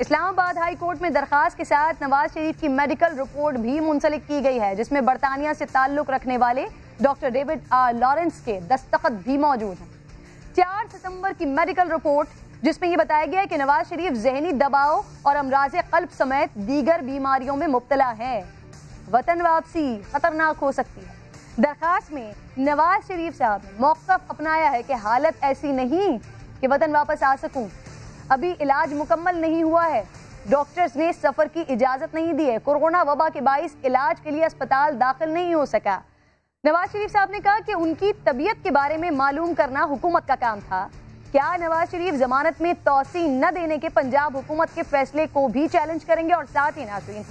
اسلام آباد high court میں درخواست کے ساتھ نواز شریف کی میڈیکل رپورٹ بھی منسلک کی گئی ہے، جس میں برطانیہ سے تعلق رکھنے والے ڈاکٹر ڈیوڈ آر لارنس کے دستخط بھی موجود ہیں۔ 4 ستمبر کی میڈیکل رپورٹ جس میں یہ بتایا گیا ہے کہ نواز شریف ذہنی دباؤ اور امراض قلب سمیت دیگر بیماریوں میں مبتلا ہے، وطن واپسی خطرناک ہو سکتی ہے۔ درخواست میں نواز شریف صاحب نے موقف اپنایا ہے کہ حالت ایسی نہیں کہ وطن واپس آ سکوں، ابھی علاج مکمل نہیں ہوا ہے، ڈاکٹرز نے سفر کی اجازت نہیں دی ہے، کورونا وبا کے باعث علاج کے لیے اسپتال داخل نہیں ہو سکا۔ نواز شریف صاحب نے کہا کہ ان کی طبیعت کے بارے میں معلوم کرنا حکومت کا کام تھا۔ کیا نواز شریف ضمانت میں توسیع نہ دینے کے پنجاب حکومت کے فیصلے کو بھی چیلنج کریں گے؟ اور ساتھ ہی ناظرین،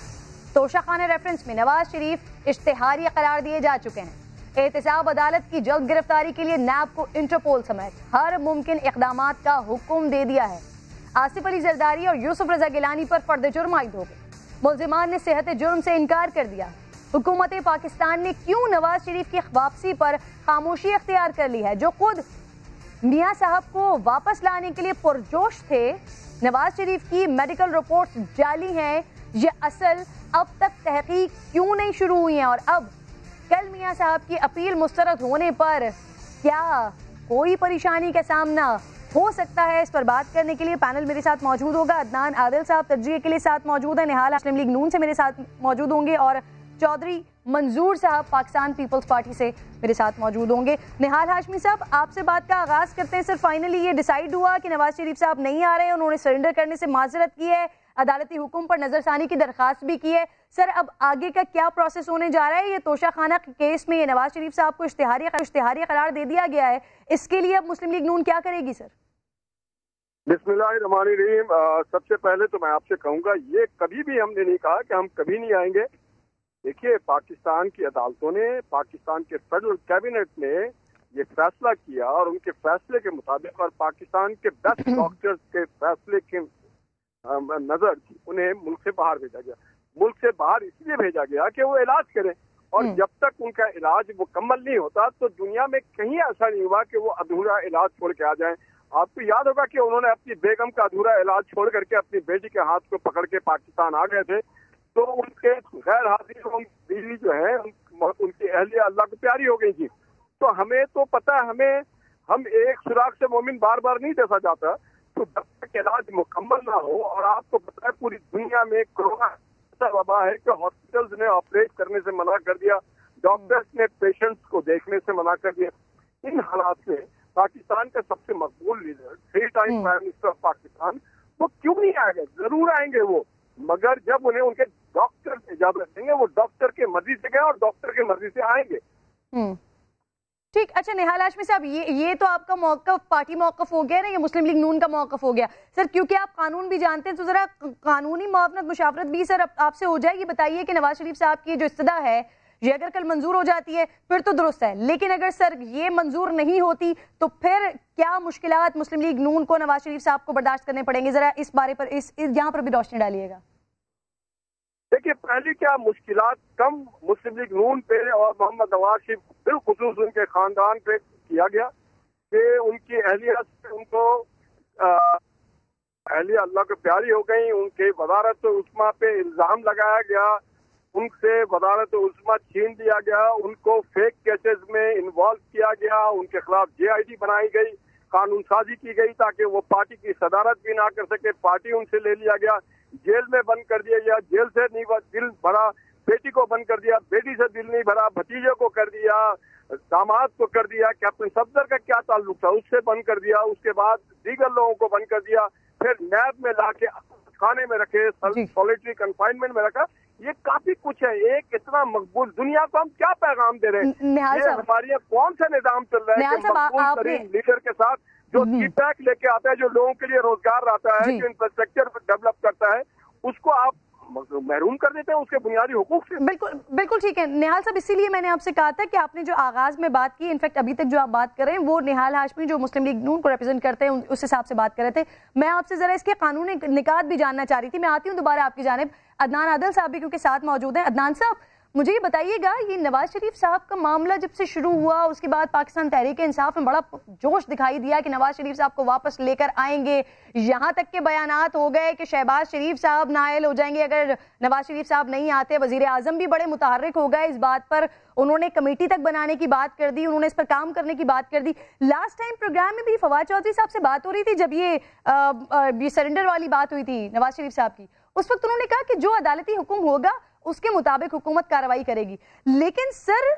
توشہ خانہ ریفرنس میں نواز شریف اشتہاری قرار دیے جا چکے ہیں۔ احتساب عدالت کی جلد گرفتاری کے لیے نیب کو انٹرپول سمیت ہر ممکن اقدامات کا حکم دے دیا ہے۔ آصف علی زرداری اور یوسف رضا گیلانی پر فرد جرم عائد ہو گئے، ملزمان نے صحت جرم سے انکار کر دیا۔ حکومت پاکستان نے کیوں نواز شریف کی واپسی پر خاموشی اختیار کر لی ہے؟ جو خود میاں صاحب کو واپس لانے کے لیے پرجوش تھے۔ نواز شریف کی میڈیکل رپورٹس جعلی ہیں، یہ اصل اب تک تحقیق کیوں نہیں شروع ہوئی ہیں؟ اور اب کل میاں صاحب کی اپیل مسترد ہونے پر کیا کوئی پریشانی کا سامنا ہو سکتا ہے؟ اس پر بات کرنے کے لیے پینل میرے ساتھ موجود ہوگا۔ عدنان عادل صاحب تجزیے کے لیے ساتھ موجود ہیں، نہال مسلم لیگ نون سے میرے ساتھ موجود ہوں گے، اور چودھری منظور صاحب پاکستان پیپلز پارٹی سے میرے ساتھ موجود ہوں گے۔ نہال ہاشمی صاحب، آپ سے بات کا آغاز کرتے ہیں۔ سر فائنلی یہ ڈیسائیڈ ہوا کہ نواز شریف صاحب نہیں آ رہے، انہوں نے سرنڈر کرنے سے معذرت کی ہے، عدالتی حکم پر نظر ثانی کی درخواست بھی کی ہے۔ سر اب آگے کا کیا پروسیس ہونے جا رہا ہے؟ یہ توشہ خانہ کیس میں یہ نواز شریف صاحب کو اشتہاری قرار دے دیا گیا ہے، اس کے لیے اب مسلم لیگ نون کیا کرے گی؟ سر بسم اللہ الرحمن الرحیم۔ سب سے پہلے تو میں آپ سے کہوں گا، یہ کبھی بھی ہم نے نہیں کہا کہ ہم کبھی نہیں آئیں گے۔ دیکھیے، پاکستان کی عدالتوں نے، پاکستان کے فیڈرل کیبنٹ نے یہ فیصلہ کیا، اور ان کے فیصلے کے مطابق اور پاکستان کے 10 ڈاکٹرز کے فیصلے کے نظر انہیں ملک سے باہر بھیجا گیا۔ ملک سے باہر اس لیے بھیجا گیا کہ وہ علاج کریں، اور جب تک ان کا علاج مکمل نہیں ہوتا تو دنیا میں کہیں ایسا نہیں ہوا کہ وہ ادھورا علاج چھوڑ کے آ جائیں۔ آپ کو یاد ہوگا کہ انہوں نے اپنی بیگم کا ادھورا علاج چھوڑ کر کے اپنی بیٹی کے ہاتھ کو پکڑ کے پاکستان آ گئے تھے، تو ان کے غیر حاضر بیوی جو ہے ان کی اہلیہ اللہ کو پیاری ہو گئی تھی۔ تو ہمیں تو پتہ ہے، ہم ایک سوراخ سے مومن بار بار نہیں دیکھا جاتا، تو جب تک علاج مکمل نہ ہو، اور آپ کو پتہ ہے پوری دنیا میں کورونا ایسا وبا ہے کہ ہاسپٹلز نے آپریٹ کرنے سے منع کر دیا، ڈاکٹرز نے پیشنٹس کو دیکھنے سے منع کر دیا۔ ان حالات میں پاکستان کا سب سے مقبول leader, 3 time prime minister of Pakistan, وہ کیوں نہیں آئے گے؟ ضرور آئیں گے وہ، مگر جب انہیں ان کے ڈاکٹر اجازت دیں گے، وہ ڈاکٹر کے مرضی سے گئے اور ڈاکٹر کے مرضی سے آئیں گے۔ ٹھیک، اچھا نہال ہاشمی صاحب، یہ تو آپ کا موقف پارٹی موقف ہو گیا نا، یہ مسلم لیگ نون کا موقف ہو گیا۔ سر کیونکہ آپ قانون بھی جانتے ہیں تو ذرا قانونی معاونت مشاورت بھی سر آپ سے ہو جائے گی۔ بتائیے کہ نواز شریف صاحب کی جو استدعا ہے یہ اگر کل منظور ہو جاتی ہے پھر تو درست ہے، لیکن اگر سر یہ منظور نہیں ہوتی تو پھر کیا مشکلات مسلم لیگ نون کو نواز شریف صاحب کو برداشت کرنے پڑیں گے؟ ذرا اس بارے پر یہاں پر بھی روشنی ڈالیے گا۔ دیکھیے، پہلی کیا مشکلات کم مسلم لیگ نون پہ اور محمد نواز شریف بالخصوص ان کے خاندان پہ کیا گیا کہ ان کی اہلیہ سے ان کو اہلیہ اللہ کو پیاری ہو گئی، ان کے وزارت عظمیٰ پہ الزام لگایا گیا، ان سے وزارت عظمیٰ چھین دیا گیا، ان کو فیک کیسز میں انوالو کیا گیا، ان کے خلاف JID بنائی گئی، قانون سازی کی گئی تاکہ وہ پارٹی کی صدارت بھی نہ کر سکے، پارٹی ان سے لے لیا گیا، جیل میں بند کر دیا گیا، جیل سے نہیں دل بھرا، بیٹی کو بند کر دیا، بیٹی سے دل نہیں بھرا، بھتیجے کو کر دیا، داماد کو کر دیا، کیپٹن صفدر کا کیا تعلق تھا اس سے بند کر دیا، اس کے بعد دیگر لوگوں کو بند کر دیا، پھر نیب میں لا کے خانے میں رکھے، سولیٹری کنفائنمنٹ میں رکھا۔ یہ کافی کچھ ہے۔ ایک اتنا مقبول، دنیا کو ہم کیا پیغام دے رہے ہیں؟ یہ ہمارے یہاں کون سا نظام چل رہا ہے کہ مقبول ترین لیڈر کے ساتھ جو فیڈ لے کے آتا ہے، جو لوگوں کے لیے روزگار لاتا ہے، جو انفراسٹرکچر ڈیولپ کرتا ہے، اس کو آپ محروم کر دیتے ہیں اس کے بنیادی حقوق سے۔ بالکل ٹھیک ہے نہال صاحب، اسی لیے میں نے آپ سے کہا تھا کہ آپ نے جو آغاز میں بات کی، انفیکٹ ابھی تک جو آپ بات کر رہے ہیں وہ نہال ہاشمی جو مسلم لیگ نون کو ریپرزینٹ کرتے ہیں اس حساب سے بات کر رہے تھے۔ میں آپ سے ذرا اس کے قانونی نکات بھی جاننا چاہ رہی تھی۔ میں آتی ہوں دوبارہ آپ کی جانب، عدنان عادل صاحب بھی کیونکہ ساتھ موجود ہیں۔ عدنان صاحب، مجھے یہ بتائیے گا، یہ نواز شریف صاحب کا معاملہ جب سے شروع ہوا اس کے بعد پاکستان تحریک انصاف میں بڑا جوش دکھائی دیا کہ نواز شریف صاحب کو واپس لے کر آئیں گے، یہاں تک کے بیانات ہو گئے کہ شہباز شریف صاحب نائل ہو جائیں گے اگر نواز شریف صاحب نہیں آتے. وزیر اعظم بھی بڑے متحرک ہو گئے اس بات پر، انہوں نے کمیٹی تک بنانے کی بات کر دی، انہوں نے اس پر کام کرنے کی بات کر دی. لاسٹ ٹائم پروگرام میں بھی فواد چودھری صاحب سے بات ہو رہی تھی جب یہ سرنڈر والی بات ہوئی تھی نواز شریف صاحب کی، اس وقت انہوں نے کہا کہ جو عدالتی حکم ہوگا اس کے مطابق حکومت کارروائی کرے گی. لیکن سر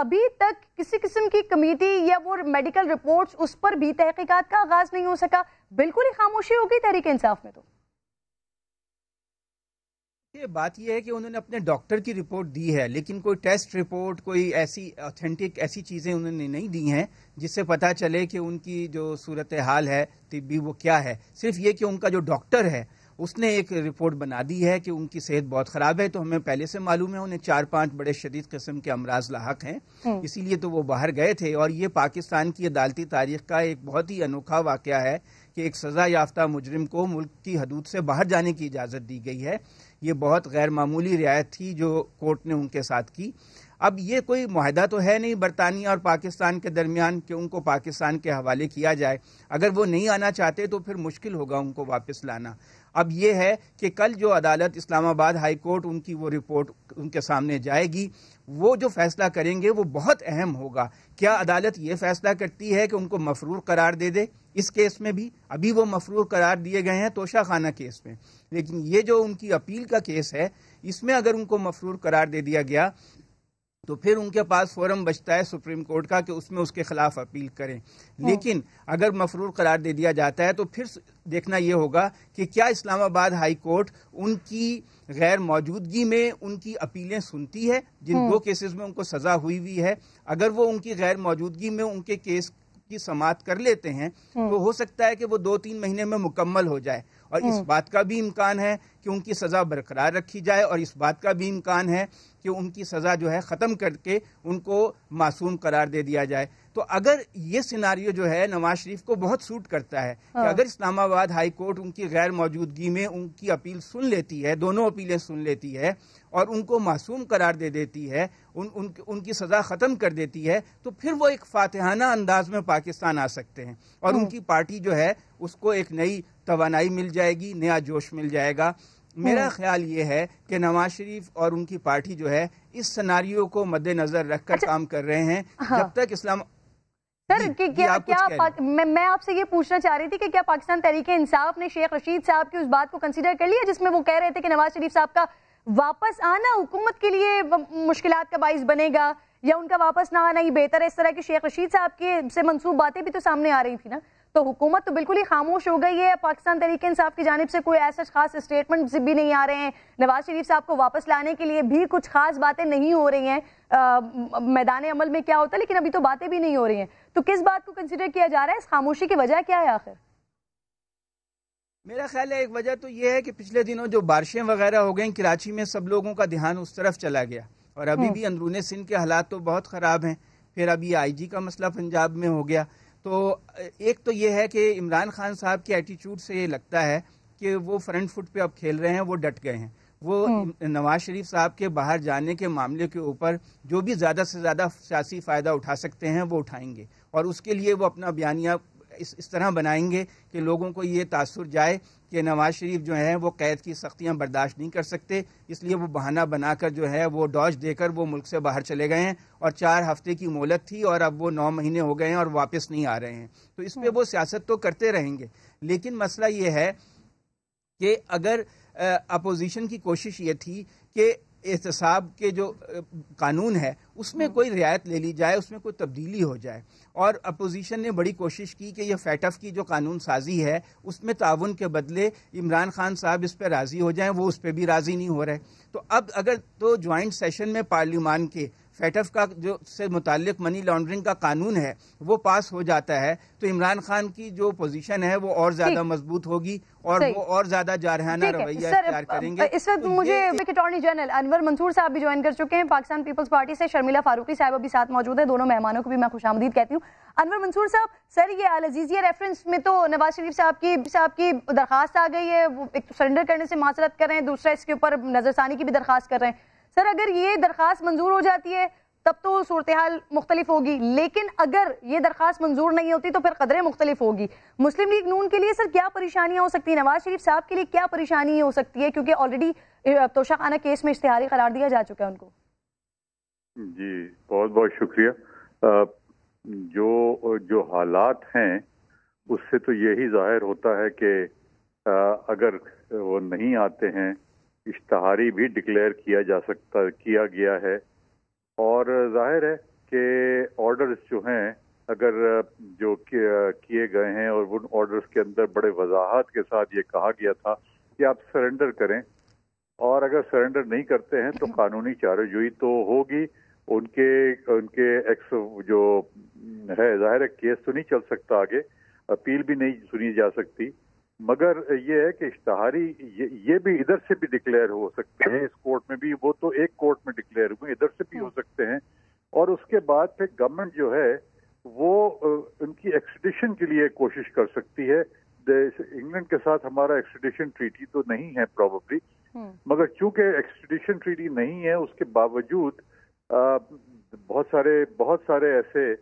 ابھی تک کسی قسم کی کمیٹی یا وہ میڈیکل رپورٹس اس پر بھی تحقیقات کا آغاز نہیں ہو سکا، بالکل ہی خاموشی ہو گئی تحریک انصاف میں. تو یہ بات یہ ہے کہ انہوں نے اپنے ڈاکٹر کی رپورٹ دی ہے، لیکن کوئی ٹیسٹ رپورٹ، کوئی ایسی اوتھینٹک ایسی چیزیں انہوں نے نہیں دی ہیں جس سے پتہ چلے کہ ان کی جو صورتحال ہے طبی وہ کیا ہے. صرف یہ کہ ان کا جو ڈاکٹر ہے اس نے ایک رپورٹ بنا دی ہے کہ ان کی صحت بہت خراب ہے. تو ہمیں پہلے سے معلوم ہے انہیں 4-5 بڑے شدید قسم کے امراض لاحق ہیں، اسی لیے تو وہ باہر گئے تھے. اور یہ پاکستان کی عدالتی تاریخ کا ایک بہت ہی انوکھا واقعہ ہے کہ ایک سزا یافتہ مجرم کو ملک کی حدود سے باہر جانے کی اجازت دی گئی ہے. یہ بہت غیر معمولی رعایت تھی جو کورٹ نے ان کے ساتھ کی. اب یہ کوئی معاہدہ تو ہے نہیں برطانیہ اور پاکستان کے درمیان کہ ان کو پاکستان کے حوالے کیا جائے. اگر وہ نہیں آنا چاہتے تو پھر مشکل ہوگا ان کو واپس لانا. اب یہ ہے کہ کل جو عدالت اسلام آباد ہائی کورٹ ان کی وہ رپورٹ ان کے سامنے جائے گی، وہ جو فیصلہ کریں گے وہ بہت اہم ہوگا. کیا عدالت یہ فیصلہ کرتی ہے کہ ان کو مفرور قرار دے دے؟ اس کیس میں بھی ابھی وہ مفرور قرار دیے گئے ہیں توشہ خانہ کیس میں، لیکن یہ جو ان کی اپیل کا کیس ہے اس میں اگر ان کو مفرور قرار دے دیا گیا تو پھر ان کے پاس فورم بچتا ہے سپریم کورٹ کا کہ اس میں اس کے خلاف اپیل کریں. لیکن اگر مفرور قرار دے دیا جاتا ہے تو پھر دیکھنا یہ ہوگا کہ کیا اسلام آباد ہائی کورٹ ان کی غیر موجودگی میں ان کی اپیلیں سنتی ہے جن 2 کیسز میں ان کو سزا ہوئی ہے. اگر وہ ان کی غیر موجودگی میں ان کے کیس کی سماعت کر لیتے ہیں تو ہو سکتا ہے کہ وہ 2-3 مہینے میں مکمل ہو جائے. اور اس بات کا بھی امکان ہے کہ ان کی سزا برقرار رکھی جائے، اور اس بات کا بھی امکان ہے کہ ان کی سزا جو ہے ختم کر کے ان کو معصوم قرار دے دیا جائے. تو اگر یہ سیناریو جو ہے نواز شریف کو بہت سوٹ کرتا ہے کہ اگر اسلام آباد ہائی کورٹ ان کی غیر موجودگی میں ان کی اپیل سن لیتی ہے، دونوں اپیلیں سن لیتی ہے اور ان کو معصوم قرار دے دیتی ہے، ان کی سزا ختم کر دیتی ہے، تو پھر وہ ایک فاتحانہ انداز میں پاکستان آ سکتے ہیں اور ان کی پارٹی جو ہے اس کو ایک نئی توانائی مل جائے گی، نیا جوش مل جائے گا. میرا خیال یہ ہے کہ نواز شریف اور ان کی پارٹی جو ہے اس سیناریو کو مد نظر رکھ کر کام کر رہے ہیں. جب تک اسلام میں آپ سے یہ پوچھنا چاہ رہی تھی کہ کیا پاکستان تحریک انصاف نے شیخ رشید صاحب کی اس بات کو کنسیڈر کر لیا جس میں وہ کہہ رہے تھے کہ نواز شریف صاحب کا واپس آنا حکومت کے لیے مشکلات کا باعث بنے گا یا ان کا واپس نہ آنا ہی بہتر ہے؟ اس طرح کی شیخ رشید صاحب کے سے منسوب باتیں بھی تو سامنے آ رہی تھی نا. تو حکومت تو بالکل ہی خاموش ہو گئی ہے، پاکستان تحریک انصاف کی جانب سے کوئی ایسا خاص اسٹیٹمنٹ بھی نہیں آ رہے ہیں، نواز شریف صاحب کو واپس لانے کے لیے بھی کچھ خاص باتیں نہیں ہو رہی ہیں. میدان عمل میں کیا ہوتا ہے لیکن ابھی تو باتیں بھی نہیں ہو رہی ہیں. تو کس بات کو کنسیڈر کیا جا رہا ہے؟ اس خاموشی کی وجہ کیا ہے آخر؟ میرا خیال ہے ایک وجہ تو یہ ہے کہ پچھلے دنوں جو بارشیں وغیرہ ہو گئیں کراچی میں، سب لوگوں کا دھیان اس طرف چلا گیا اور ابھی بھی اندرون سندھ کے حالات تو بہت خراب ہیں. پھر ابھی آئی جی کا مسئلہ پنجاب میں ہو گیا. تو ایک تو یہ ہے کہ عمران خان صاحب کے ایٹیچیوڈ سے یہ لگتا ہے کہ وہ فرنٹ فٹ پہ اب کھیل رہے ہیں، وہ ڈٹ گئے ہیں. وہ نواز شریف صاحب کے باہر جانے کے معاملے کے اوپر جو بھی زیادہ سے زیادہ سیاسی فائدہ اٹھا سکتے ہیں وہ اٹھائیں گے، اور اس کے لیے وہ اپنا بیانیہ اس طرح بنائیں گے کہ لوگوں کو یہ تاثر جائے کہ نواز شریف جو ہیں وہ قید کی سختیاں برداشت نہیں کر سکتے، اس لیے وہ بہانہ بنا کر جو ہے وہ ڈاج دے کر وہ ملک سے باہر چلے گئے ہیں. اور 4 ہفتے کی مہلت تھی اور اب وہ 9 مہینے ہو گئے ہیں اور واپس نہیں آ رہے ہیں. تو اس پہ وہ سیاست تو کرتے رہیں گے، لیکن مسئلہ یہ ہے کہ اگر اپوزیشن کی کوشش یہ تھی کہ احتساب کے جو قانون ہے اس میں کوئی رعایت لے لی جائے، اس میں کوئی تبدیلی ہو جائے، اور اپوزیشن نے بڑی کوشش کی کہ یہ فیٹف کی جو قانون سازی ہے اس میں تعاون کے بدلے عمران خان صاحب اس پہ راضی ہو جائیں، وہ اس پہ بھی راضی نہیں ہو رہے. تو اب اگر تو جوائنٹ سیشن میں پارلیمان کے فیٹف کا جو سے متعلق منی لانڈرنگ کا قانون ہے وہ پاس ہو جاتا ہے تو عمران خان کی جو پوزیشن ہے وہ اور زیادہ مضبوط ہوگی اور وہ اور زیادہ جارحانہ رویہ اختیار کریں گے. اس وقت مجھے اٹارنی جنرل انور منصور صاحب بھی جوائن کر چکے ہیں پاکستان پیپلز پارٹی سے، شرمیلا فاروقی صاحبہ بھی ساتھ موجود ہیں. دونوں مہمانوں کو بھی میں خوش آمدید کہتی ہوں. انور منصور صاحب، سر یہ العزیزیہ ریفرنس میں تو نواز شریف صاحب کی درخواست آ گئی ہے، وہ ایک سرنڈر کرنے سے معذرت کر رہے ہیں، دوسرا اس کے اوپر نظر ثانی کی بھی درخواست کر رہے ہیں. سر اگر یہ درخواست منظور ہو جاتی ہے تب تو صورتحال مختلف ہوگی، لیکن اگر یہ درخواست منظور نہیں ہوتی تو پھر قدریں مختلف ہوگی. مسلم لیگ نون کے لیے سر کیا پریشانیاں ہو سکتی ہیں؟ نواز شریف صاحب کے لیے کیا پریشانی ہو سکتی ہے، کیونکہ آلریڈی توشہ خانہ کیس میں اشتہاری قرار دیا جا چکا ہے ان کو؟ جی بہت بہت شکریہ. جو حالات ہیں اس سے تو یہی ظاہر ہوتا ہے کہ اگر وہ نہیں آتے ہیں، اشتہاری بھی ڈکلیئر کیا گیا ہے، اور ظاہر ہے کہ آرڈرز جو ہیں اگر جو کیے گئے ہیں اور ان آرڈرز کے اندر بڑے وضاحت کے ساتھ یہ کہا گیا تھا کہ آپ سرنڈر کریں، اور اگر سرنڈر نہیں کرتے ہیں تو قانونی چارہ جوئی تو ہوگی. ان کے ایکس جو ہے ظاہر ہے کیس تو نہیں چل سکتا آگے، اپیل بھی نہیں سنی جا سکتی، مگر یہ ہے کہ اشتہاری یہ بھی ادھر سے بھی ڈکلیئر ہو سکتے ہیں اس کورٹ میں بھی. وہ تو ایک کورٹ میں ڈکلیئر ہوئے، ادھر سے بھی ہو سکتے ہیں. اور اس کے بعد پھر گورنمنٹ جو ہے وہ ان کی ایکسٹریڈیشن کے لیے کوشش کر سکتی ہے. انگلینڈ کے ساتھ ہمارا ایکسٹریڈیشن ٹریٹی تو نہیں ہے پروبیبلی، مگر چونکہ ایکسٹریڈیشن ٹریٹی نہیں ہے اس کے باوجود بہت سارے ایسے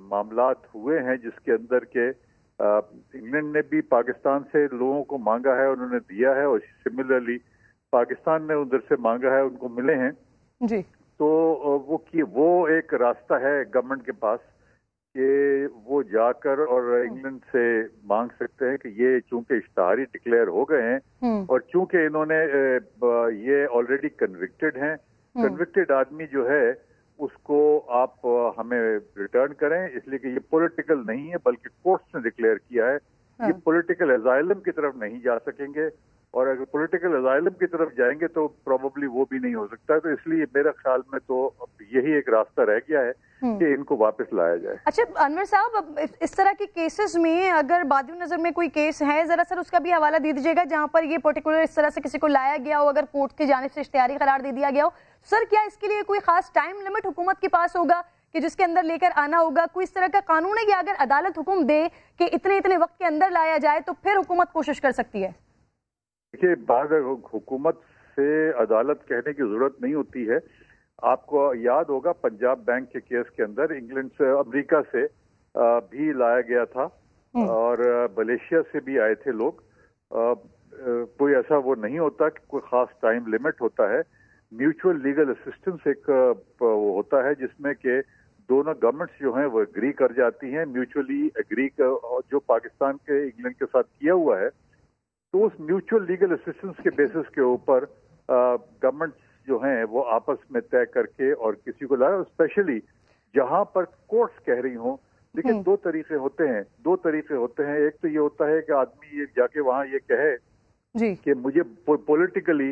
معاملات ہوئے ہیں جس کے اندر کہ انگلینڈ نے بھی پاکستان سے لوگوں کو مانگا ہے، انہوں نے دیا ہے، اور سملرلی پاکستان نے ادھر سے مانگا ہے، ان کو ملے ہیں. جی تو وہ ایک راستہ ہے گورنمنٹ کے پاس کہ وہ جا کر اور انگلینڈ سے مانگ سکتے ہیں کہ یہ چونکہ اشتہاری ڈکلیئر ہو گئے ہیں اور چونکہ انہوں نے یہ آلریڈی کنوکٹڈ ہیں، کنوکٹڈ آدمی جو ہے اس کو آپ ہمیں ریٹرن کریں، اس لیے کہ یہ پولیٹیکل نہیں ہے بلکہ کورٹس نے ڈکلیئر کیا ہے. یہ پولیٹیکل ایزائلم کی طرف نہیں جا سکیں گے، اور اگر پولیٹیکل ایزائلم کی طرف جائیں گے تو پروبیبلی وہ بھی نہیں ہو سکتا. تو اس لیے میرے خیال میں تو یہی ایک راستہ رہ گیا ہے کہ ان کو واپس لایا جائے. اچھا انور صاحب، اب اس طرح کی کیسز میں اگر بادی نظر میں کوئی کیس ہے ذرا سر اس کا بھی حوالہ دے دیجیے گا جہاں پر یہ پرٹیکولر اس طرح سے کسی کو لایا گیا ہو، اگر کورٹ کی جانب سے اشتہاری قرار دے دیا گیا ہو. سر کیا اس کے لیے کوئی خاص ٹائم لمٹ حکومت کے پاس ہوگا کہ جس کے اندر لے کر آنا ہوگا؟ کوئی اس طرح کا قانون ہے کہ اگر عدالت حکم دے کہ اتنے وقت کے اندر لایا جائے تو پھر حکومت کوشش کر سکتی ہے؟ دیکھیے بعض حکومت سے عدالت کہنے کی ضرورت نہیں ہوتی ہے. آپ کو یاد ہوگا پنجاب بینک کے کیس کے اندر انگلینڈ سے امریکہ سے بھی لایا گیا تھا اور ملیشیا سے بھی آئے تھے لوگ. کوئی ایسا وہ نہیں ہوتا کہ کوئی خاص ٹائم لیمٹ ہوتا ہے. میوچل لیگل اسسٹنس ایک وہ ہوتا ہے جس میں کہ دونوں گورنمنٹس جو ہیں وہ اگری کر جاتی ہیں، میوچلی اگری جو پاکستان کے انگلینڈ کے ساتھ کیا ہوا ہے. تو اس میوچل لیگل اسسٹنس کے بیسس کے اوپر گورنمنٹس جو ہیں وہ آپس میں طے کر کے اور کسی کو لایا، اسپیشلی جہاں پر کورٹس کہہ رہی ہوں. لیکن دو طریقے ہوتے ہیں. ایک تو یہ ہوتا ہے کہ آدمی جا کے وہاں یہ کہے کہ مجھے پولیٹیکلی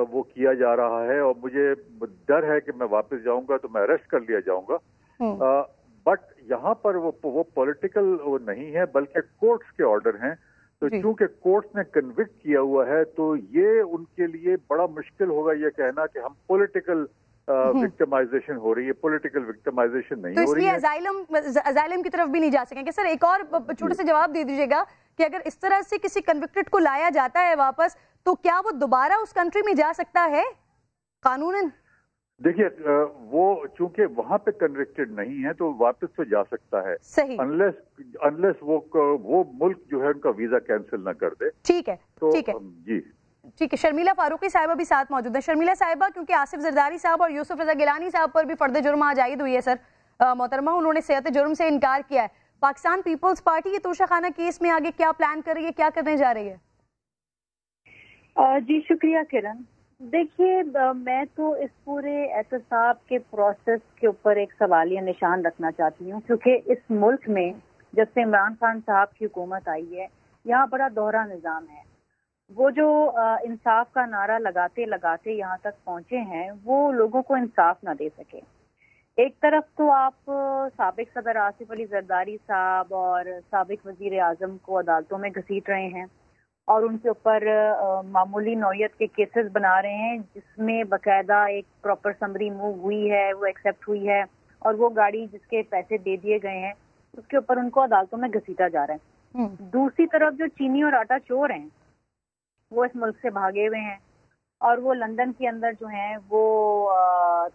وہ کیا جا رہا ہے اور مجھے ڈر ہے کہ میں واپس جاؤں گا تو میں اریسٹ کر لیا جاؤں گا. بٹ یہاں پر وہ پولیٹیکل وہ نہیں ہے بلکہ کورٹس کے آرڈر ہیں. تو چونکہ کورٹس نے کنوکٹ کیا ہوا ہے تو یہ ان کے لیے بڑا مشکل ہوگا یہ کہنا کہ ہم پولیٹیکل وکٹمائزیشن ہو رہی ہے. پولیٹیکل وکٹمائزیشن نہیں ہو رہی ہے، تو اس لیے ازائلم کی طرف بھی نہیں جا سکیں گے. سر ایک اور چھوٹا سا جواب دے دیجیے گا کہ اگر اس طرح سے کسی کنوکٹڈ کو لایا جاتا ہے واپس تو کیا وہ دوبارہ اس کنٹری میں جا سکتا ہے قانوناً؟ دیکھیے وہ چونکہ وہاں پہ کنوکٹڈ نہیں ہے تو واپس تو جا سکتا ہے، صحیح، انلیس وہ ملک جو ہے ان کا ویزا کینسل نہ کر دے. ٹھیک ہے ٹھیک ہے جی ٹھیک ہے. شرمیلا فاروقی صاحبہ بھی ساتھ موجود ہیں. شرمیلا صاحبہ، کیونکہ آصف زرداری صاحب اور یوسف رضا گیلانی صاحب پر بھی فرد جرم آج عائد ہوئی ہے سر محترمہ، انہوں نے صحت جرم سے انکار کیا ہے. پاکستان پیپلز پارٹی یہ توشہ خانہ کیس میں آگے کیا پلان کر رہی ہے، کیا کرنے جا رہی ہے؟ جی شکریہ کرن. دیکھیے میں تو اس پورے احتساب کے پروسیس کے اوپر ایک سوالیہ نشان رکھنا چاہتی ہوں، کیونکہ اس ملک میں جب سے عمران خان صاحب کی حکومت آئی ہے یہاں بڑا دوہرا نظام ہے. وہ جو انصاف کا نعرہ لگاتے لگاتے یہاں تک پہنچے ہیں وہ لوگوں کو انصاف نہ دے سکے. ایک طرف تو آپ سابق صدر آصف علی زرداری صاحب اور سابق وزیر اعظم کو عدالتوں میں گھسیٹ رہے ہیں اور ان کے اوپر معمولی نوعیت کے کیسز بنا رہے ہیں جس میں باقاعدہ ایک پراپر سمری موو ہوئی ہے، وہ ایکسیپٹ ہوئی ہے، اور وہ گاڑی جس کے پیسے دے دیے گئے ہیں اس کے اوپر ان کو عدالتوں میں گھسیٹا جا رہا ہے. دوسری طرف جو چینی اور آٹا چور ہیں وہ اس ملک سے بھاگے ہوئے ہیں اور وہ لندن کے اندر جو ہیں وہ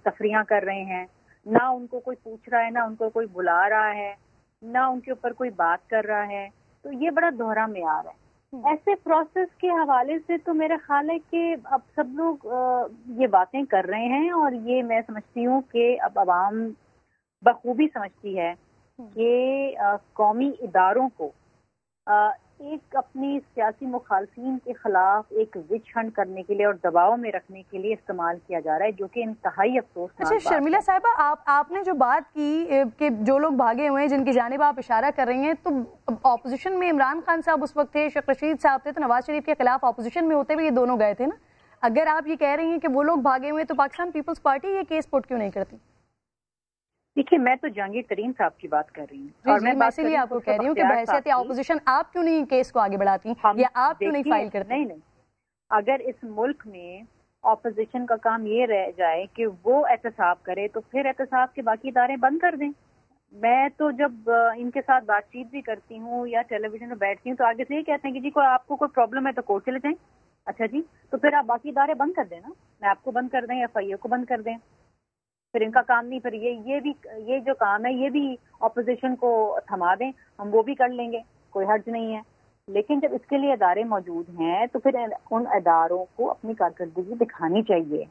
تفریحاں کر رہے ہیں، نہ ان کو کوئی پوچھ رہا ہے، نہ ان کو کوئی بلا رہا ہے، نہ ان کے اوپر کوئی بات کر رہا ہے. تو یہ بڑا دوہرا معیار ہے. ایسے پروسیس کے حوالے سے تو میرا خیال ہے کہ اب سب لوگ یہ باتیں کر رہے ہیں، اور یہ میں سمجھتی ہوں کہ اب عوام بخوبی سمجھتی ہے کہ قومی اداروں کو ایک اپنی سیاسی مخالفین کے خلاف ایک وچ ہنٹ کرنے کے لیے اور دباؤ میں رکھنے کے لیے استعمال کیا جا رہا ہے، جو کہ انتہائی افسوسناک بات ہے. اچھا شرمیلا صاحبہ، آپ نے جو بات کی کہ جو لوگ بھاگے ہوئے ہیں جن کی جانب آپ اشارہ کر رہی ہیں، تو اپوزیشن میں عمران خان صاحب اس وقت تھے، شیخ رشید صاحب تھے، تو نواز شریف کے خلاف اپوزیشن میں ہوتے ہوئے یہ دونوں گئے تھے نا. اگر آپ یہ کہہ رہی ہیں کہ وہ لوگ بھاگے ہوئے تو پاکستان پیپلز پارٹی یہ کیس پٹ کیوں نہیں کرتی؟ دیکھیے میں تو جہانگیر ترین صاحب کی بات کر رہی ہوں، اور میں اسی لیے آپ کو کہہ رہی ہوں کہ بحیثیت اپوزیشن آپ کیوں نہیں کیس کو آگے بڑھاتی یا آپ کیوں نہیں فائل کرتی؟ نہیں، اگر اس ملک میں اپوزیشن کا کام یہ رہ جائے کہ وہ احتساب کرے تو پھر احتساب کے باقی ادارے بند کر دیں. میں تو جب ان کے ساتھ بات چیت بھی کرتی ہوں یا ٹیلی ویژن میں بیٹھتی ہوں تو آگے سے یہ کہتے ہیں کہ جی آپ کو کوئی پرابلم ہے تو کورٹ چلے جائیں. اچھا جی، تو پھر آپ باقی ادارے بند کر دیں نا، میں آپ کو بند کر دیں، ایف آئی اے کو بند کر دیں. پھر ان کا کام نہیں، پھر یہ جو کام ہے یہ بھی اپوزیشن کو تھما دیں، ہم وہ بھی کر لیں گے، کوئی حرج نہیں ہے. لیکن جب اس کے لیے ادارے موجود ہیں تو پھر ان اداروں کو اپنی کارکردگی دکھانی چاہیے.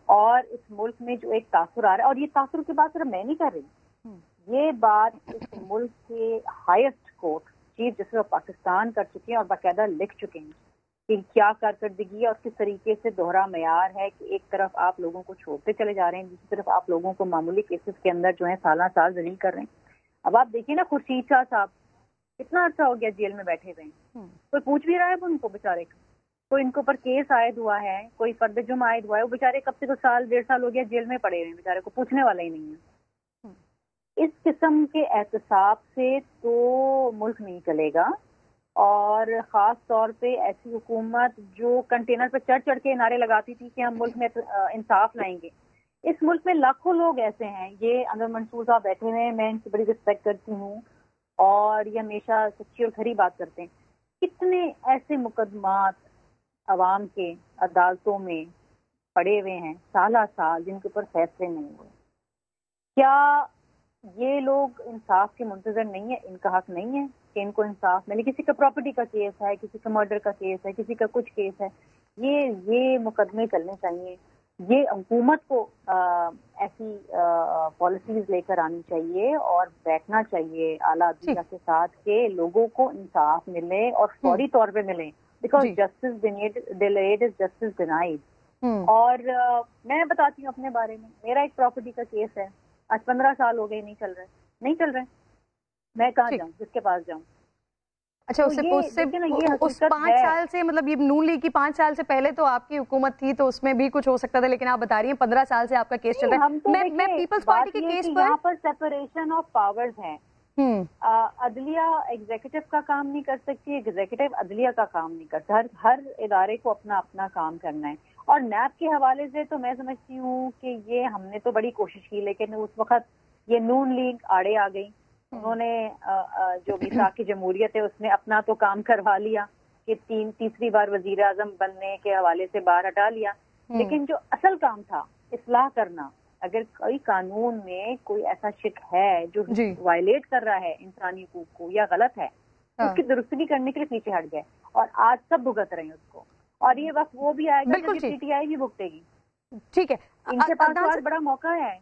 اور اس ملک میں جو ایک تاثر آ رہا ہے، اور یہ تاثر کی بات صرف میں نہیں کر رہی، یہ بات اس ملک کے highest court chief justice of Pakistan کر چکے ہیں اور باقاعدہ لکھ چکے ہیں کہ کیا کارکردگی ہے اور کس طریقے سے دوہرا معیار ہے کہ ایک طرف آپ لوگوں کو چھوڑتے چلے جا رہے ہیں، دوسری طرف آپ لوگوں کو معمولی کیسز کے اندر جو ہے سالہ سال ذلیل کر رہے ہیں. اب آپ دیکھیے نا خورشید شاہ صاحب کتنا عرصہ ہو گیا جیل میں بیٹھے ہوئے ہیں، کوئی پوچھ بھی رہا ہے ان کو بیچارے کو، کوئی ان کے اوپر کیس عائد ہوا ہے، کوئی فرد جرم عائد ہوا ہے، وہ بیچارے کب سے 1.5 سال ہو گیا جیل میں پڑے ہوئے ہیں، بیچارے کو پوچھنے والا ہی نہیں ہے. اس قسم کے احتساب سے تو ملک نہیں چلے گا، اور خاص طور پہ ایسی حکومت جو کنٹینر پہ چڑھ کے نعرے لگاتی تھی کہ ہم ملک میں انصاف لائیں گے. اس ملک میں لاکھوں لوگ ایسے ہیں، یہ انور منصور صاحب بیٹھے ہوئے ہیں، میں ان کی بڑی رسپیکٹ کرتی ہوں اور یہ ہمیشہ سچی اور کھری بات کرتے ہیں. کتنے ایسے مقدمات عوام کے عدالتوں میں پڑے ہوئے ہیں سالہ سال جن کے اوپر فیصلے نہیں ہوئے. کیا یہ لوگ انصاف کے منتظر نہیں ہے؟ ان کا حق نہیں ہے کہ ان کو انصاف ملے؟ کسی کا پراپرٹی کا کیس ہے، کسی کا مرڈر کا کیس ہے، کسی کا کچھ کیس ہے، یہ مقدمے چلنے چاہیے. یہ حکومت کو ایسی پالیسیز لے کر آنی چاہیے اور بیٹھنا چاہیے اعلیٰ عدلیہ کے ساتھ کہ لوگوں کو انصاف ملے اور فوری طور پہ ملے، because justice delayed is justice ڈینائیڈ. اور میں بتاتی ہوں اپنے بارے میں، میرا ایک پراپرٹی کا کیس ہے، آج 15 سال ہو گئے نہیں چل رہے. میں کہاں جاؤں، کس کے پاس جاؤں؟ اچھا اس 5 سال سے، مطلب یہ نون لیگ کی 5 سال سے پہلے تو آپ کی حکومت تھی تو اس میں بھی کچھ ہو سکتا تھا، لیکن آپ بتا رہی ہیں 15 سال سے آپ کا کیس چل رہا ہے. میں پیپلز پارٹی کے کیس پر یہاں پر سیپریشن آف پاورز ہے. عدلیہ ایگزیکٹو کا کام نہیں کر سکتی، ایگزیکٹو عدلیہ کا کام نہیں کرتا. ہر ادارے کو اپنا اپنا کام کرنا ہے. اور نیب کے حوالے سے تو میں سمجھتی ہوں کہ یہ ہم نے تو بڑی کوشش کی، لیکن اس وقت یہ نون لیگ آڑے آ گئی. انہوں نے جو میثاق کی جمہوریت ہے اس میں اپنا تو کام کروا لیا کہ تیسری بار وزیر اعظم بننے کے حوالے سے باہر ہٹا لیا، لیکن جو اصل کام تھا اصلاح کرنا، اگر کوئی قانون میں کوئی ایسا شک ہے جو وائلیٹ کر رہا ہے انسانی حقوق کو یا غلط ہے، اس کی درستگی کرنے کے لیے پیچھے ہٹ گئے اور آج سب بھگت رہے ہیں اس کو. اور یہ وقت وہ بھی آئے گا کہ پی ٹی آئی بھی بھگتے گی. ٹھیک ہے، ان کے پاس آج بڑا موقع ہے،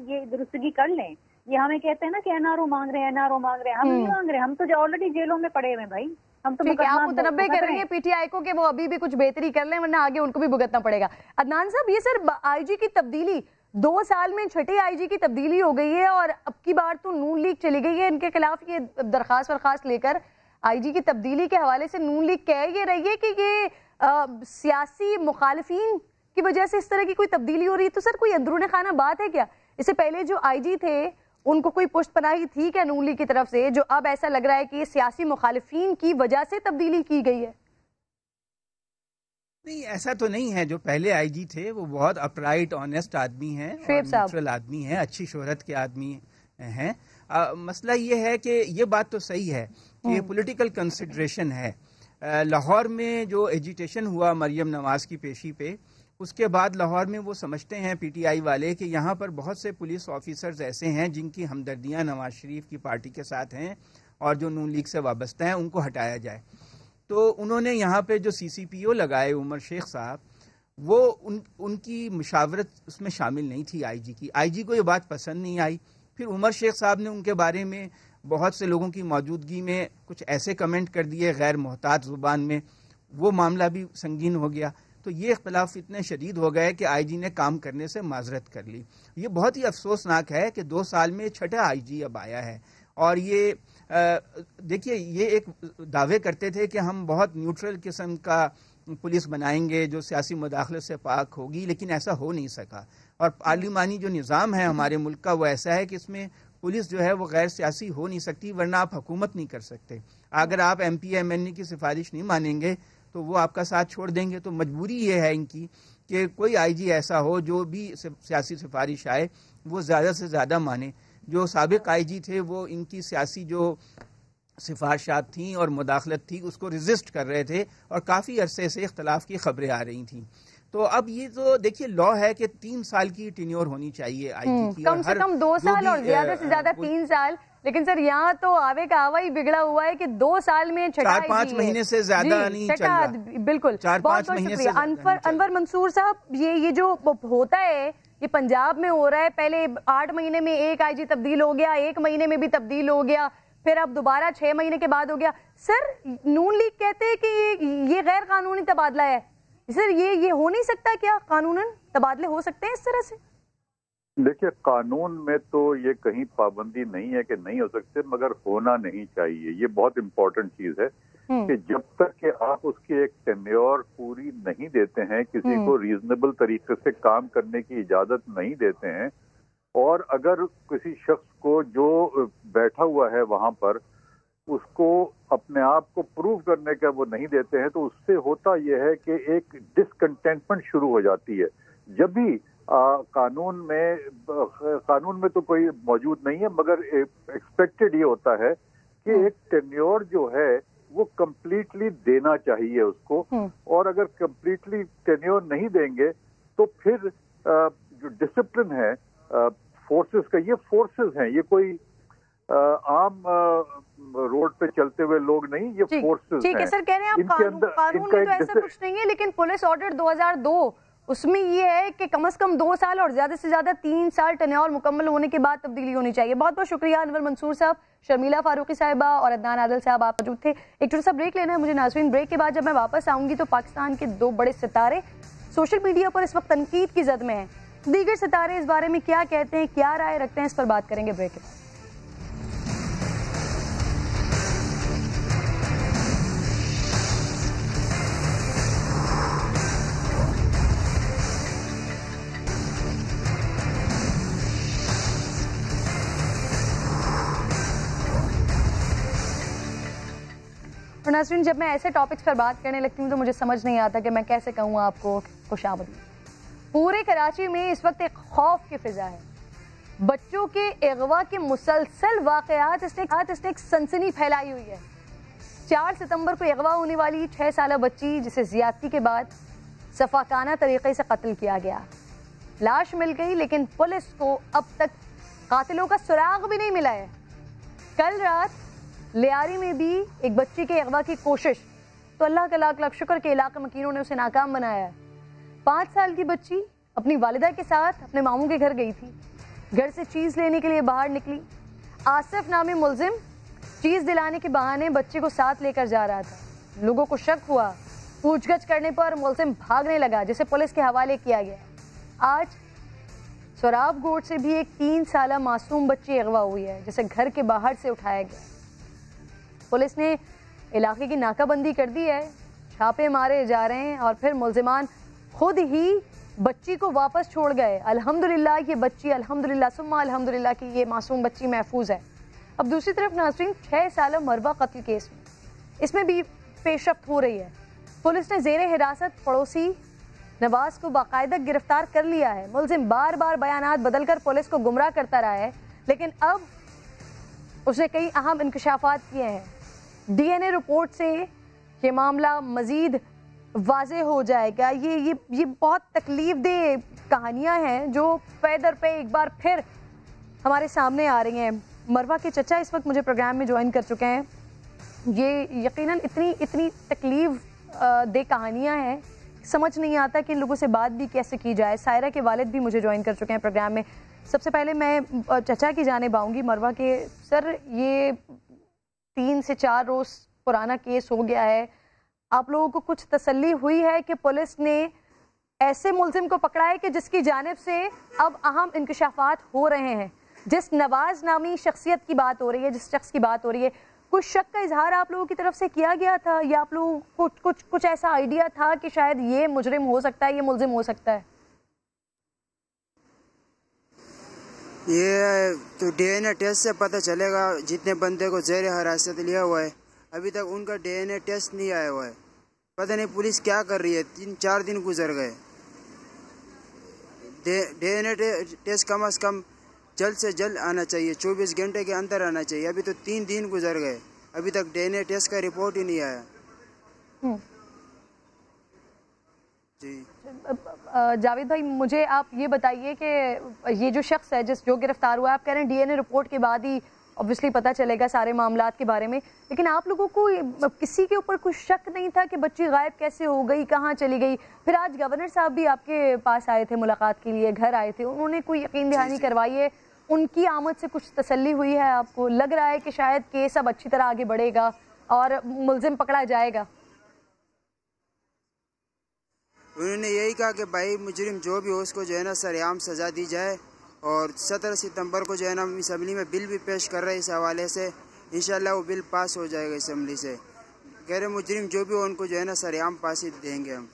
یہ درستگی کر لیں. یہ ہمیں کہتے ہیں نا کہ این آر او مانگ رہے ہیں، این آر او مانگ رہے ہیں، ہم نہیں مانگ رہے، ہم تو آلریڈی جیلوں میں پڑے ہوئے بھائی. ہم تو آپ متنبع کر رہی ہیں پی ٹی آئی کو کہ وہ ابھی بھی کچھ بہتری کر لیں ورنہ آگے ان کو بھی بھگتنا پڑے گا. عدنان صاحب، یہ سر آئی جی کی تبدیلی 2 سال میں 6 آئی جی کی تبدیلی ہو گئی ہے اور اب کی بار تو نون لیگ چلی گئی ہے ان کے خلاف یہ درخواست لے کر. آئی جی کی تبدیلی کے حوالے سے نون لیگ کہہ یہ رہی ہے کہ یہ سیاسی مخالفین کی وجہ سے اس طرح کی کوئی تبدیلی ہو رہی ہے. تو سر کوئی اندرون خانہ بات ہے کیا؟ اس سے پہلے جو آئی جی تھے ان کو کوئی پشت پناہی تھی کیا نون لیگ کی طرف سے، جو اب ایسا لگ رہا ہے کہ یہ سیاسی مخالفین کی وجہ سے تبدیلی کی گئی ہے؟ نہیں، ایسا تو نہیں ہے. جو پہلے آئی جی تھے وہ بہت اپرائٹ آنیسٹ آدمی ہیں، نیوٹرل آدمی ہیں، اچھی شہرت کے آدمی ہیں. مسئلہ یہ ہے کہ یہ بات تو صحیح ہے کہ یہ پولیٹیکل کنسیڈریشن ہے. لاہور میں جو ایجیٹیشن ہوا مریم نواز کی پیشی پہ، اس کے بعد لاہور میں وہ سمجھتے ہیں پی ٹی آئی والے کہ یہاں پر بہت سے پولیس آفیسرز ایسے ہیں جن کی ہمدردیاں نواز شریف کی پارٹی کے ساتھ ہیں اور جو نون لیگ سے وابستہ ہیں، ان کو ہٹایا جائے. تو انہوں نے یہاں پہ جو سی سی پی او لگائے عمر شیخ صاحب، وہ ان کی مشاورت اس میں شامل نہیں تھی آئی جی کی. آئی جی کو یہ بات پسند نہیں آئی. پھر عمر شیخ صاحب نے ان کے بارے میں بہت سے لوگوں کی موجودگی میں کچھ ایسے کمنٹ کر دیے غیر محتاط زبان میں، وہ معاملہ بھی سنگین ہو گیا. تو یہ اختلاف اتنے شدید ہو گئے کہ آئی جی نے کام کرنے سے معذرت کر لی. یہ بہت ہی افسوسناک ہے کہ 2 سال میں 6ٹھا آئی جی اب آیا ہے. اور یہ دیکھیے، یہ ایک دعوے کرتے تھے کہ ہم بہت نیوٹرل قسم کا پولیس بنائیں گے جو سیاسی مداخلت سے پاک ہوگی، لیکن ایسا ہو نہیں سکا. اور پارلیمانی جو نظام ہے ہمارے ملک کا، وہ ایسا ہے کہ اس میں پولیس جو ہے وہ غیر سیاسی ہو نہیں سکتی، ورنہ آپ حکومت نہیں کر سکتے. اگر آپ ایم پی ایم این اے کی سفارش نہیں مانیں گے تو وہ آپ کا ساتھ چھوڑ دیں گے. تو مجبوری یہ ہے ان کی کہ کوئی آئی جی ایسا ہو جو بھی سیاسی سفارش آئے وہ زیادہ سے زیادہ مانے. جو سابق آئی جی تھے وہ ان کی سیاسی جو سفارشات تھیں اور مداخلت تھی اس کو ریزسٹ کر رہے تھے، اور کافی عرصے سے اختلاف کی خبریں آ رہی تھیں. تو اب یہ تو دیکھیے لا ہے کہ 3 سال کی ٹینیور ہونی چاہیے آئی جی کی، کم سے کم 2 سال اور زیادہ سے زیادہ 3 سال. لیکن سر یہاں تو آوے کا آوا ہی بگڑا ہوا ہے کہ 2 سال میں 4-5 مہینے سے زیادہ نہیں چل رہا. بالکل. 4-5 مہینے سے انور منصور صاحب، یہ جو ہوتا ہے یہ پنجاب میں ہو رہا ہے. پہلے 8 مہینے میں ایک آئی جی تبدیل ہو گیا، 1 مہینے میں بھی تبدیل ہو گیا، پھر اب دوبارہ 6 مہینے کے بعد ہو گیا. سر نون لیگ کہتے ہیں کہ یہ غیر قانونی تبادلہ ہے. سر یہ ہو نہیں سکتا کیا؟ قانوناً تبادلے ہو سکتے ہیں اس طرح سے؟ دیکھیے، قانون میں تو یہ کہیں پابندی نہیں ہے کہ نہیں ہو سکتے، مگر ہونا نہیں چاہیے. یہ بہت امپورٹنٹ چیز ہے کہ جب تک کہ آپ اس کی ایک ٹینیور پوری نہیں دیتے ہیں، کسی کو ریزنیبل طریقے سے کام کرنے کی اجازت نہیں دیتے ہیں، اور اگر کسی شخص کو جو بیٹھا ہوا ہے وہاں پر اس کو اپنے آپ کو پروو کرنے کا وہ نہیں دیتے ہیں، تو اس سے ہوتا یہ ہے کہ ایک ڈسکنٹینٹمنٹ شروع ہو جاتی ہے. جب بھی قانون میں تو کوئی موجود نہیں ہے، مگر ایکسپیکٹڈ یہ ہوتا ہے کہ ایک ٹینیور جو ہے وہ کمپلیٹلی دینا چاہیے اس کو، اور اگر کمپلیٹلی ٹینیور نہیں دیں گے تو پھر جو ڈسپلن ہے فورسز کا، یہ فورسز ہیں، یہ کوئی عام روڈ پہ چلتے ہوئے لوگ نہیں، یہ فورسز ہیں. ٹھیک ہے سر، کہہ رہے ہیں آپ قانون میں تو ایسا کچھ نہیں ہے، لیکن پولیس آرڈر 2002 اس میں یہ ہے کہ کم از کم 2 سال اور زیادہ سے زیادہ 3 سال ٹینیور مکمل ہونے کے بعد تبدیلی ہونی چاہیے. بہت بہت شکریہ انور منصور صاحب، شرمیلا فاروقی صاحبہ اور عدنان عادل صاحب، آپ موجود تھے. ایک چھوٹا سا بریک لینا ہے مجھے ناظرین. بریک کے بعد جب میں واپس آؤں گی تو پاکستان کے 2 بڑے ستارے سوشل میڈیا پر اس وقت تنقید کی زد میں ہیں. دیگر ستارے اس بارے میں کیا کہتے ہیں، کیا رائے رکھتے ہیں، اس پر بات کریں گے بریک کے بعد. اور ناظرین، جب میں ایسے ٹاپکس پر بات کرنے لگتی ہوں تو مجھے سمجھ نہیں آتا کہ میں کیسے کہوں آپ کو خوش آمدید. پورے کراچی میں اس وقت ایک خوف کی فضا ہے. بچوں کے اغوا کے مسلسل واقعات اس نے ایک سنسنی پھیلائی ہوئی ہے. 4 ستمبر کو اغوا ہونے والی 6 سالہ بچی جسے زیادتی کے بعد سفاکانہ طریقے سے قتل کیا گیا. لاش مل گئی لیکن پولیس کو اب تک قاتلوں کا سراغ بھی نہیں ملا ہے. کل رات لیاری میں بھی ایک بچی کے اغوا کی کوشش، تو اللہ کا لاکھ لاکھ شکر کے علاقہ مکینوں نے اسے ناکام بنایا ہے. 5 سال کی بچی اپنی والدہ کے ساتھ اپنے ماموں کے گھر گئی تھی. گھر سے چیز لینے کے لیے باہر نکلی. آصف نامی ملزم چیز دلانے کے بہانے بچے کو ساتھ لے کر جا رہا تھا. لوگوں کو شک ہوا. پوچھ گچھ کرنے پر ملزم بھاگنے لگا جسے پولیس کے حوالے کیا گیا. آج سوراب گوٹ سے بھی ایک 3 سالہ معصوم بچی اغوا ہوئی ہے جسے گھر کے باہر سے اٹھایا گیا. پولیس نے علاقے کی ناکہ بندی کر دی ہے، چھاپے مارے جا رہے ہیں اور پھر ملزمان خود ہی بچی کو واپس چھوڑ گئے. الحمدللہ یہ بچی، الحمدللہ ثم الحمدللہ کی یہ معصوم بچی محفوظ ہے. اب دوسری طرف ناظرین، 6 سالہ مروہ قتل کیس میں اس میں بھی پیش رفت ہو رہی ہے. پولیس نے زیر حراست پڑوسی نواز کو باقاعدہ گرفتار کر لیا ہے. ملزم بار بار بیانات بدل کر پولیس کو گمراہ کرتا رہا ہے، لیکن اب اس نے کئی اہم انکشافات کیے ہیں. ڈی این اے رپورٹ سے یہ معاملہ مزید واضح ہو جائے گا. یہ بہت تکلیف دہ کہانیاں ہیں جو پے در پہ ایک بار پھر ہمارے سامنے آ رہی ہیں. مروہ کے چچا اس وقت مجھے پروگرام میں جوائن کر چکے ہیں. یہ یقیناً اتنی تکلیف دہ کہانیاں ہیں, سمجھ نہیں آتا کہ ان لوگوں سے بات بھی کیسے کی جائے. سائرہ کے والد بھی مجھے جوائن کر چکے ہیں پروگرام میں. سب سے پہلے میں چچا کی جانب آؤں گی مروہ کے. سر, یہ 3 سے 4 روز پرانا کیس ہو گیا ہے. آپ لوگوں کو کچھ تسلی ہوئی ہے کہ پولیس نے ایسے ملزم کو پکڑا ہے کہ جس کی جانب سے اب اہم انکشافات ہو رہے ہیں؟ جس نواز نامی شخصیت کی بات ہو رہی ہے, جس شخص کی بات ہو رہی ہے, کچھ شک کا اظہار آپ لوگوں کی طرف سے کیا گیا تھا, یا آپ لوگوں کو کچھ ایسا آئیڈیا تھا کہ شاید یہ مجرم ہو سکتا ہے, یہ ملزم ہو سکتا ہے؟ یہ تو ڈی این اے ٹیسٹ سے پتہ چلے گا. جتنے بندے کو زیر حراست لیا ہوا ہے ابھی تک ان کا ڈی این اے ٹیسٹ نہیں آیا ہوا ہے. پتہ نہیں پولیس کیا کر رہی ہے. 3-4 دن گزر گئے. ڈی این اے ٹیسٹ کم از کم جلد سے جلد آنا چاہیے, 24 گھنٹے کے اندر آنا چاہیے. ابھی تو 3 دن گزر گئے, ابھی تک ڈی این اے ٹیسٹ کا رپورٹ ہی نہیں آیا. جی جاوید بھائی, مجھے آپ یہ بتائیے کہ یہ جو شخص ہے جو گرفتار ہوا ہے, آپ کہہ رہے ہیں ڈی این اے رپورٹ کے بعد ہی obviously پتہ چلے گا سارے معاملات کے بارے میں, لیکن آپ لوگوں کو کسی کے اوپر کوئی شک نہیں تھا کہ بچی غائب کیسے ہو گئی, کہاں چلی گئی؟ پھر آج گورنر صاحب بھی آپ کے پاس آئے تھے ملاقات کے لیے, گھر آئے تھے, انہوں نے کوئی یقین دہانی کروائی ہے؟ ان کی آمد سے کچھ تسلی ہوئی ہے آپ کو؟ لگ رہا ہے کہ شاید کیس اب اچھی طرح آگے بڑھے گا اور ملزم پکڑا جائے گا؟ انہوں نے یہی کہا کہ بھائی مجرم جو بھی ہو اس کو جو ہے نا سرعام سزا دی جائے, اور 17 ستمبر کو جو ہے نا اسمبلی میں بل بھی پیش کر رہے ہیں اس حوالے سے. انشاءاللہ وہ بل پاس ہو جائے گا اسمبلی سے. کہہ رہے مجرم جو بھی ہو ان کو جو ہے نا سرعام پاسی دیں گے ہم.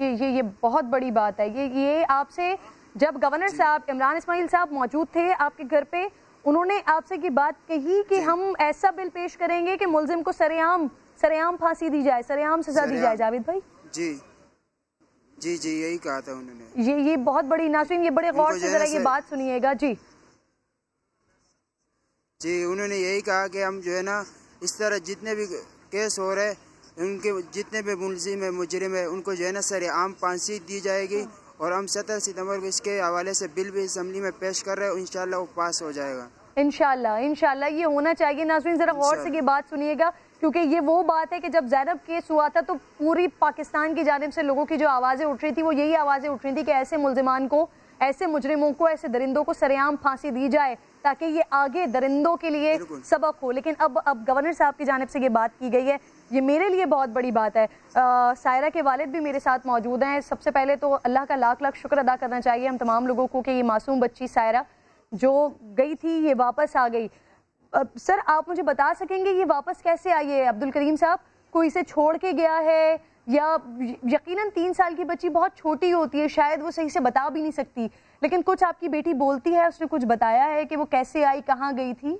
یہ بہت بڑی بات ہے. یہ آپ سے جب گورنر صاحب عمران اسماعیل صاحب موجود تھے آپ کے گھر پہ, انہوں نے آپ سے یہ بات کہی کہ ہم ایسا بل پیش کریں گے کہ ملزم کو سرعام پھانسی دی جائے, سرعام سزا دی جائے؟ جاوید بھائی جی یہی کہا تھا انہوں نے. یہ بہت بڑی, ناظرین یہ بڑے غور سے ذرا یہ بات سنیے گا. جی انہوں نے یہی کہا کہ ہم جو ہے نا اس طرح جتنے بھی کیس ہو رہے ان کے جتنے بھی ملزم ہے مجرم ہے ان کو جو ہے نا سرعام پھانسی دی جائے گی, اور ہم 17 ستمبر کو اس کے حوالے سے بل بھی اسمبلی میں پیش کر رہے ہیں. انشاءاللہ وہ پاس ہو جائے گا. انشاءاللہ یہ ہونا چاہیے. ناظرین ذرا غور سے یہ بات سنیے گا, کیونکہ یہ وہ بات ہے کہ جب زینب کیس ہوا تھا تو پوری پاکستان کی جانب سے لوگوں کی جو آوازیں اٹھ رہی تھی وہ یہی آوازیں اٹھ رہی تھی کہ ایسے ملزمان کو, ایسے مجرموں کو, ایسے درندوں کو سرعام پھانسی دی جائے تاکہ یہ آگے درندوں کے لیے سبق ہو. لیکن اب گورنر صاحب کی جانب سے یہ بات کی گئی ہے, یہ میرے لیے بہت بڑی بات ہے. سائرہ کے والد بھی میرے ساتھ موجود ہیں. سب سے پہلے تو اللہ کا لاکھ شکر ادا کرنا چاہیے ہم تمام لوگوں کو کہ یہ معصوم بچی سائرہ جو گئی تھی یہ واپس آ گئی. سر آپ مجھے بتا سکیں گے یہ واپس کیسے آئی ہے؟ عبدالکریم صاحب, کوئی اسے چھوڑ کے گیا ہے یا یقیناً 3 سال کی بچی بہت چھوٹی ہوتی ہے, شاید وہ صحیح سے بتا بھی نہیں سکتی, لیکن کچھ آپ کی بیٹی بولتی ہے, اس نے کچھ بتایا ہے کہ وہ کیسے آئی, کہاں گئی تھی؟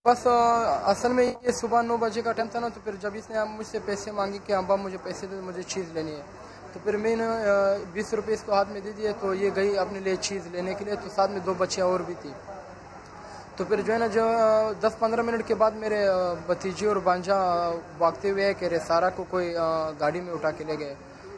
بس اصل میں یہ صبح 9 بجے کا ٹائم تھا نا, تو پھر جب اس نے مجھ سے پیسے مانگی کہ ابا مجھے پیسے دے, مجھے چیز لینی ہے, تو پھر میں نے 20 روپے اس کو ہاتھ میں دے دیے. تو یہ گئی اپنے لیے چیز لینے کے لیے, تو ساتھ میں 2 بچیاں اور بھی تھی. تو پھر جو ہے نا جو 10-15 منٹ کے بعد میرے بھتیجی اور بانجا بھاگتے ہوئے کہہ رہے سارا کو کوئی گاڑی میں اٹھا کے لے گئے.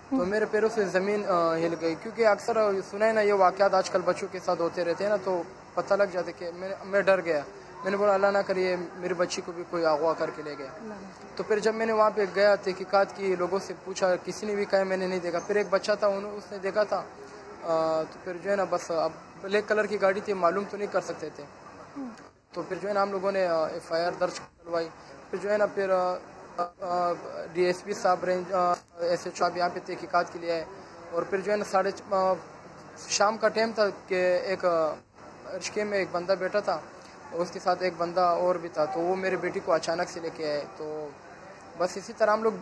تو میرے پیروں سے زمین ہل گئی, کیونکہ اکثر سنا ہے نا یہ واقعات آج کل بچوں کے ساتھ ہوتے رہتے ہیں نا, تو پتہ لگ جاتا کہ میں ڈر گیا. میں نے بولا اللہ نہ کریے میری بچی کو بھی کوئی اغوا کر کے لے گیا. تو پھر جب میں نے وہاں پہ گیا تحقیقات کی, لوگوں سے پوچھا, کسی نے بھی کہا میں نے نہیں دیکھا. پھر ایک بچہ تھا اس نے دیکھا تھا. تو پھر جو ہے نا بس اب بلیک کلر کی گاڑی تھی, معلوم تو نہیں کر سکتے تھے. تو پھر جو ہے نا ہم لوگوں نے FIR درج کروائی. پھر جو ہے نا پھر DSP صاحب رینج SHO صاحب یہاں پہ تحقیقات کے لیے آئے. اور پھر جو ہے نا شام کا ٹائم تھا کہ ایک رشکے میں ایک بندہ بیٹھا تھا, اس کے ساتھ ایک بندہ اور بھی تھا, تو وہ میری بیٹی کو اچانک سے لے کے آئے. تو بس اسی طرح ہم لوگ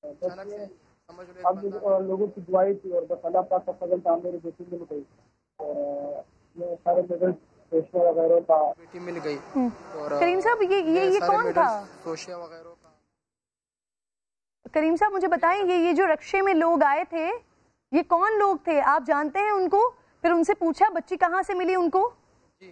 اچانک سے سمجھ لو لوگوں کی دعائیں تھی, اور بس اللہ پاک کا فضل تھا میری بیٹی مل گئی. سارے میڈل سوشیا وغیرہ کا بیٹی مل گئی. اور کریم صاحب یہ کون تھا سوشیا وغیرہ کا؟ کریم صاحب مجھے بتائیں یہ جو رکشے میں لوگ آئے تھے یہ کون لوگ تھے؟ آپ جانتے ہیں ان کو؟ پھر ان سے پوچھا بچی کہاں سے ملی ان کو؟ جی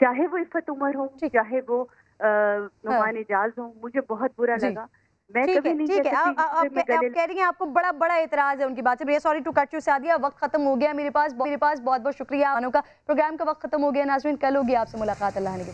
چاہے وہ عفت عمر ہوں چاہے وہ نعمان اعجاز ہوں، مجھے بہت برا لگا. میں کبھی نہیں ٹھیک ہے. آپ کہہ رہی ہیں آپ کو بڑا اعتراض ہے ان کی بات سے. Sorry to cut you Sadia, وقت ختم ہو گیا میرے پاس. بہت بہت شکریہ. پروگرام کا وقت ختم ہو گیا. ناظرین کل ہوگی آپ سے ملاقات. اللہ نے کے